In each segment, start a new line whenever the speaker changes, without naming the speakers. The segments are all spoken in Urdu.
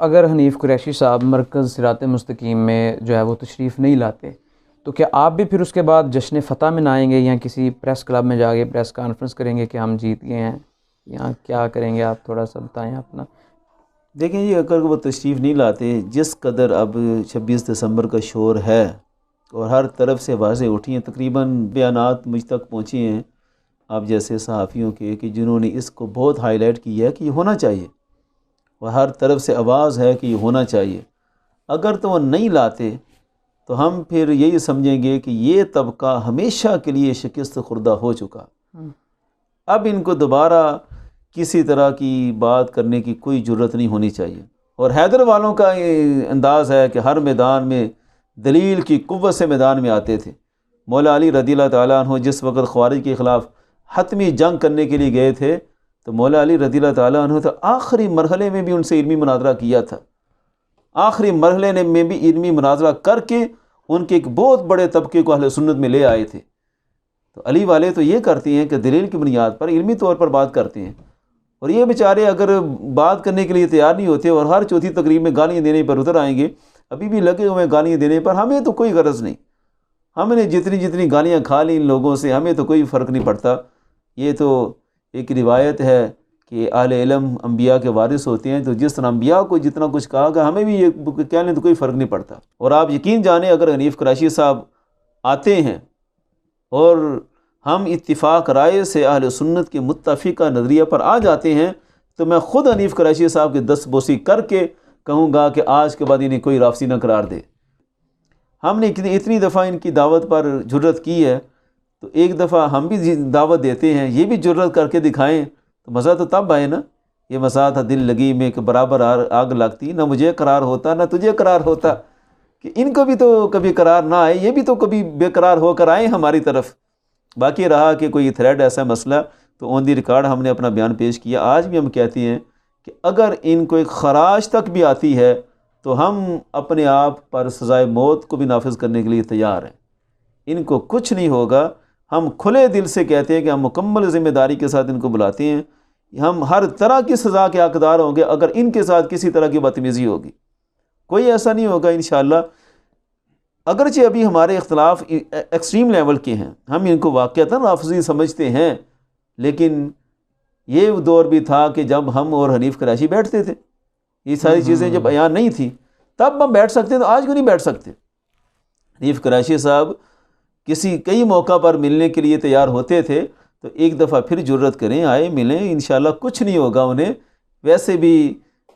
اگر حنیف قریشی صاحب مرکز صراط مستقیم میں جو ہے وہ تشریف نہیں لاتے تو کیا آپ بھی پھر اس کے بعد جشن فتح منائیں گے یا کسی پریس کلب میں جا کے پریس کانفرنس کریں گے کہ ہم جیت گئے ہیں، یا کیا کریں گے؟ آپ تھوڑا سا بتائیں اپنا۔
دیکھیں جی، اگر وہ تشریف نہیں لاتے، جس قدر اب 26 دسمبر کا شور ہے اور ہر طرف سے آوازیں اٹھی ہیں، تقریباً بیانات مجھ تک پہنچے ہیں آپ جیسے صحافیوں کے کہ جنہوں نے اس کو بہت ہائی لائٹ کیا ہے کہ یہ ہونا چاہیے، اور ہر طرف سے آواز ہے کہ یہ ہونا چاہیے۔ اگر تو وہ نہیں لاتے تو ہم پھر یہی سمجھیں گے کہ یہ طبقہ ہمیشہ کے لیے شکست خوردہ ہو چکا، اب ان کو دوبارہ کسی طرح کی بات کرنے کی کوئی جرت نہیں ہونی چاہیے۔ اور حیدر والوں کا یہ انداز ہے کہ ہر میدان میں دلیل کی قوت سے میدان میں آتے تھے۔ مولا علی رضی اللہ تعالیٰ عنہ جس وقت خوارج کے خلاف حتمی جنگ کرنے کے لیے گئے تھے تو مولا علی رضی اللہ تعالیٰ عنہ تو آخری مرحلے میں بھی ان سے علمی مناظرہ کیا تھا، آخری مرحلے میں بھی علمی مناظرہ کر کے ان کے ایک بہت بڑے طبقے کو اہل سنت میں لے آئے تھے۔ تو علی والے تو یہ کرتے ہیں کہ دلیل کی بنیاد پر علمی طور پر بات کرتے ہیں، اور یہ بیچارے اگر بات کرنے کے لیے تیار نہیں ہوتے اور ہر چوتھی تقریب میں گالیاں دینے پر اتر آئیں گے، ابھی بھی لگے ہوئے گالیاں دینے پر۔ ہمیں تو کوئی غرض نہیں، ہم نے جتنی گالیاں کھا لی ان لوگوں سے ہمیں تو کوئی فرق نہیں پڑتا۔ یہ تو ایک روایت ہے کہ اہل علم انبیاء کے وارث ہوتے ہیں، تو جس طرح انبیاء کو جتنا کچھ کہا گیا ہمیں بھی یہ کہنے تو کوئی فرق نہیں پڑتا۔ اور آپ یقین جانیں اگر حنیف قریشی صاحب آتے ہیں اور ہم اتفاق رائے سے اہل سنت کے متفقہ نظریہ پر آ جاتے ہیں تو میں خود حنیف قریشی صاحب کی دست بوسی کر کے کہوں گا کہ آج کے بعد انہیں کوئی رافضی نہ قرار دے۔ ہم نے اتنی دفعہ ان کی دعوت پر جرت کی ہے، تو ایک دفعہ ہم بھی دعوت دیتے ہیں، یہ بھی جرت کر کے دکھائیں تو مزہ تو تب آئے نا۔ یہ مزہ تھا دل لگی میں کہ برابر آگ لگتی، نہ مجھے قرار ہوتا نہ تجھے قرار ہوتا، کہ ان کو بھی تو کبھی قرار نہ آئے، یہ بھی تو کبھی بے قرار ہو کر آئیں ہماری طرف۔ باقی رہا کہ کوئی تھریڈ ایسا مسئلہ تو آن دی ریکارڈ ہم نے اپنا بیان پیش کیا۔ آج بھی ہم کہتے ہیں کہ اگر ان کو ایک خراش تک بھی آتی ہے تو ہم اپنے آپ پر سزائے موت کو بھی نافذ کرنے کے لیے تیار ہیں، ان کو کچھ نہیں ہوگا۔ ہم کھلے دل سے کہتے ہیں کہ ہم مکمل ذمہ داری کے ساتھ ان کو بلاتے ہیں، ہم ہر طرح کی سزا کے حقدار ہوں گے اگر ان کے ساتھ کسی طرح کی بدتمیزی ہوگی، کوئی ایسا نہیں ہوگا انشاءاللہ۔ اگرچہ ابھی ہمارے اختلاف ایکسٹریم لیول کے ہیں، ہم ان کو واقعتاً رافضی سمجھتے ہیں، لیکن یہ دور بھی تھا کہ جب ہم اور حنیف قریشی بیٹھتے تھے، یہ ساری چیزیں جب بیان نہیں تھی تب ہم بیٹھ سکتے، تو آج کیوں نہیں بیٹھ سکتے؟ حنیف قریشی صاحب کئی موقع پر ملنے کے لیے تیار ہوتے تھے، تو ایک دفعہ پھر جرت کریں، آئے ملیں، انشاءاللہ کچھ نہیں ہوگا انہیں۔ ویسے بھی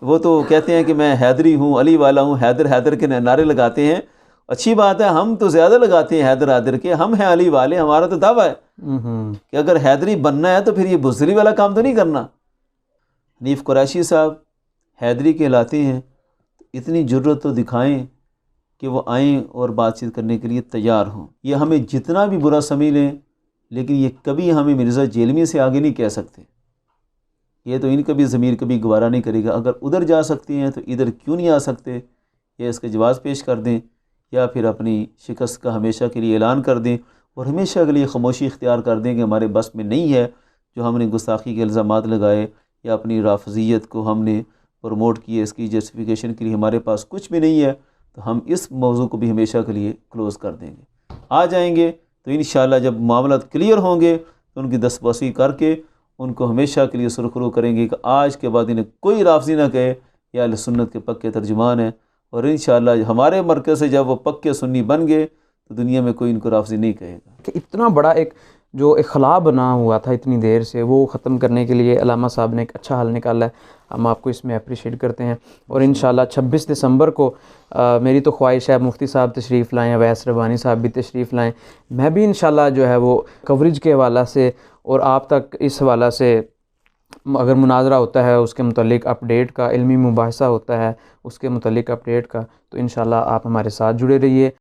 وہ تو کہتے ہیں کہ میں حیدری ہوں، علی والا ہوں، حیدر حیدر کے نعرے لگاتے ہیں، اچھی بات ہے، ہم تو زیادہ لگاتے ہیں حیدر حیدر کے، ہم ہیں علی والے، ہمارا تو دعویٰ ہے کہ اگر حیدری بننا ہے تو پھر یہ بزدلی والا کام تو نہیں کرنا۔ حنیف قریشی صاحب حیدری کہلاتے ہیں، اتنی جرت تو دکھائیں کہ وہ آئیں اور بات چیت کرنے کے لیے تیار ہوں۔ یہ ہمیں جتنا بھی برا سمجھ لیں لیکن یہ کبھی ہمیں مرزا جیلمی سے آگے نہیں کہہ سکتے، یہ تو ان کا بھی ضمیر کبھی گوارا نہیں کرے گا۔ اگر ادھر جا سکتے ہیں تو ادھر کیوں نہیں آ سکتے؟ یہ اس کا جواز پیش کر دیں، یا پھر اپنی شکست کا ہمیشہ کے لیے اعلان کر دیں اور ہمیشہ کے لیے خاموشی اختیار کر دیں کہ ہمارے بس میں نہیں ہے جو ہم نے گستاخی کے الزامات لگائے یا اپنی رافضیت کو ہم نے پروموٹ کیے، اس کی جسٹیفیکیشن کے لیے ہمارے پاس کچھ بھی نہیں ہے، تو ہم اس موضوع کو بھی ہمیشہ کے لیے کلوز کر دیں گے۔ آ جائیں گے تو انشاءاللہ جب معاملات کلیئر ہوں گے تو ان کی دستبوسی کر کے ان کو ہمیشہ کے لیے سرخرو کریں گے کہ آج کے بعد انہیں کوئی رافضی نہ کہے، یا اہل سنت کے پکے ترجمان ہیں، اور انشاءاللہ ہمارے مرکز سے جب وہ پکے سنی بن گئے تو دنیا میں کوئی ان کو رافضی نہیں کہے گا۔
کہ اتنا بڑا ایک جو خلا بنا ہوا تھا اتنی دیر سے، وہ ختم کرنے کے لیے علامہ صاحب نے ایک اچھا حل نکالا ہے، ہم آپ کو اس میں اپریشیٹ کرتے ہیں۔ اور انشاءاللہ 26 دسمبر کو میری تو خواہش ہے مفتی صاحب تشریف لائیں، اویس ربانی صاحب بھی تشریف لائیں، میں بھی انشاءاللہ جو ہے وہ کوریج کے حوالہ سے اور آپ تک اس حوالہ سے اگر مناظرہ ہوتا ہے اس کے متعلق اپڈیٹ کا، علمی مباحثہ ہوتا ہے اس کے متعلق اپڈیٹ کا، تو انشاءاللہ آپ ہمارے ساتھ جڑے رہیے۔